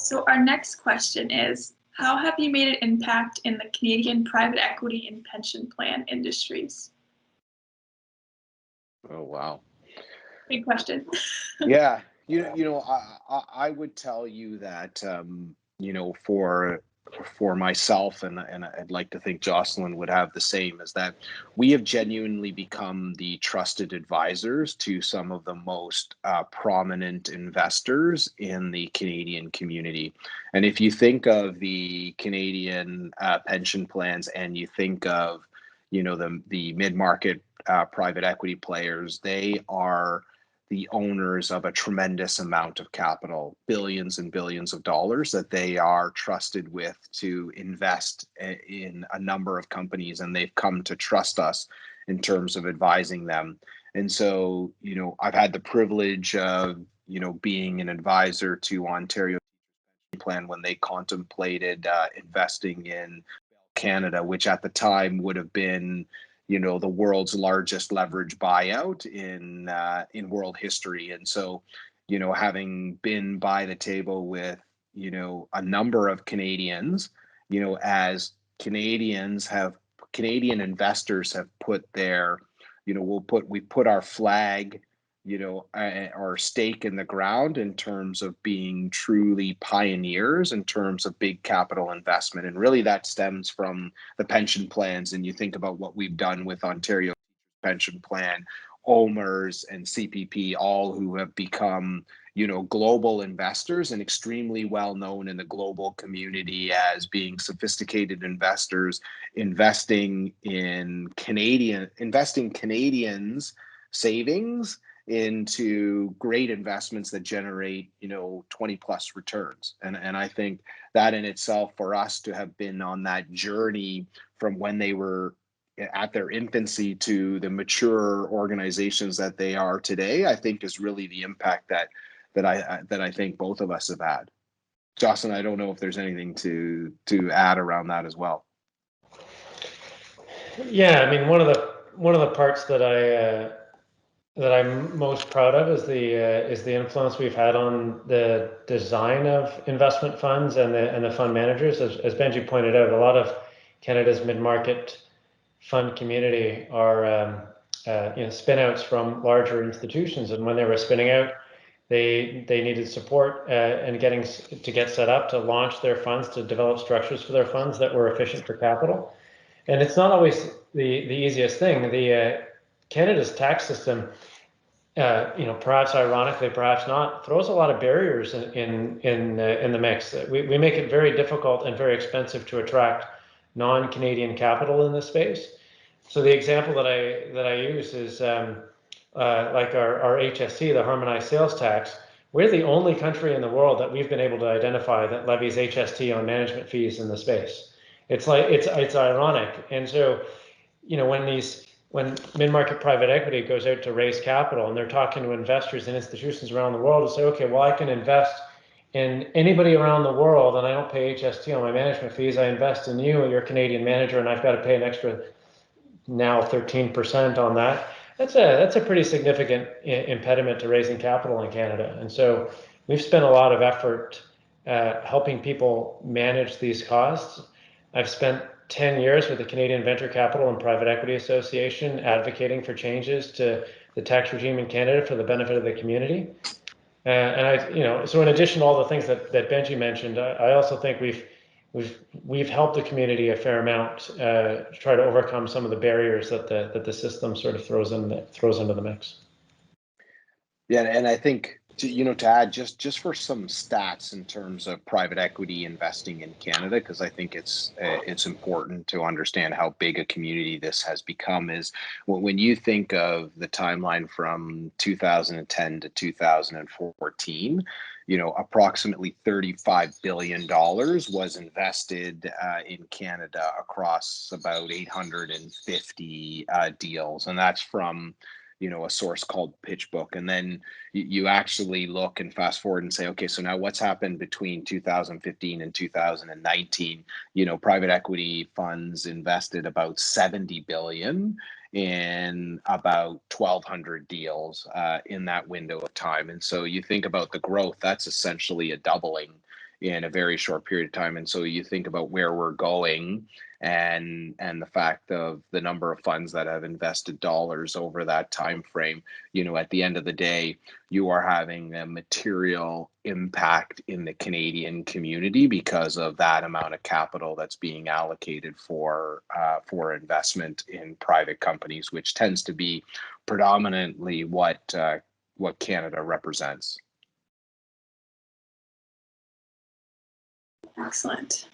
So our next question is, how have you made an impact in the Canadian private equity and pension plan industries? Oh, wow. Big question. Yeah, I would tell you that for myself, and I'd like to think Jocelyn would have the same, is that we have genuinely become the trusted advisors to some of the most prominent investors in the Canadian community. And if you think of the Canadian pension plans, and you think of the mid-market private equity players, they are the owners of a tremendous amount of capital, billions and billions of dollars that they are trusted with to invest in a number of companies, and they've come to trust us in terms of advising them. And so, I've had the privilege of, being an advisor to Ontario Plan when they contemplated investing in Canada, which at the time would have been, the world's largest leverage buyout in world history. And so, having been by the table with, a number of Canadians, as Canadian investors have put their, we put our flag, our stake in the ground in terms of being truly pioneers in terms of big capital investment. And really that stems from the pension plans. And you think about what we've done with Ontario Pension Plan, OMERS and CPP, all who have become, global investors and extremely well known in the global community as being sophisticated investors, investing Canadians' savings into great investments that generate 20 plus returns. And I think that in itself, for us to have been on that journey from when they were at their infancy to the mature organizations that they are today, I think is really the impact that I think both of us have had. Jocelyn, I don't know if there's anything to add around that as well. Yeah, I mean, one of the parts that I'm most proud of is the influence we've had on the design of investment funds and the fund managers. As Benjie pointed out, a lot of Canada's mid-market fund community are spin-outs from larger institutions, and when they were spinning out, they needed support and get set up to launch their funds, to develop structures for their funds that were efficient for capital. And it's not always the easiest thing. Canada's tax system, perhaps ironically, perhaps not, throws a lot of barriers in the mix. We make it very difficult and very expensive to attract non-Canadian capital in this space. So the example that I use is like our HST, the Harmonized Sales Tax. We're the only country in the world that we've been able to identify that levies HST on management fees in the space. It's ironic. And so, when mid-market private equity goes out to raise capital and they're talking to investors and institutions around the world to say, okay, well, I can invest in anybody around the world and I don't pay HST on my management fees. I invest in you, you're a Canadian manager, and I've got to pay an extra now 13% on that. That's a pretty significant impediment to raising capital in Canada. And so we've spent a lot of effort helping people manage these costs. I've spent 10 years with the Canadian Venture Capital and Private Equity Association advocating for changes to the tax regime in Canada for the benefit of the community. So in addition to all the things that Benjie mentioned, I also think we've helped the community a fair amount to try to overcome some of the barriers that the system sort of throws into the mix. Yeah, and I think to add just for some stats in terms of private equity investing in Canada, because I think it's important to understand how big a community this has become. Is when you think of the timeline from 2010 to 2014, approximately $35 billion was invested in Canada across about 850 deals, and that's from a source called PitchBook. And then you actually look and fast forward and say, okay, so now what's happened between 2015 and 2019? Private equity funds invested about 70 billion in about 1,200 deals in that window of time. And so you think about the growth, that's essentially a doubling in a very short period of time. And so you think about where we're going and the fact of the number of funds that have invested dollars over that time frame. At the end of the day, you are having a material impact in the Canadian community because of that amount of capital that's being allocated for investment in private companies, which tends to be predominantly what Canada represents. Excellent.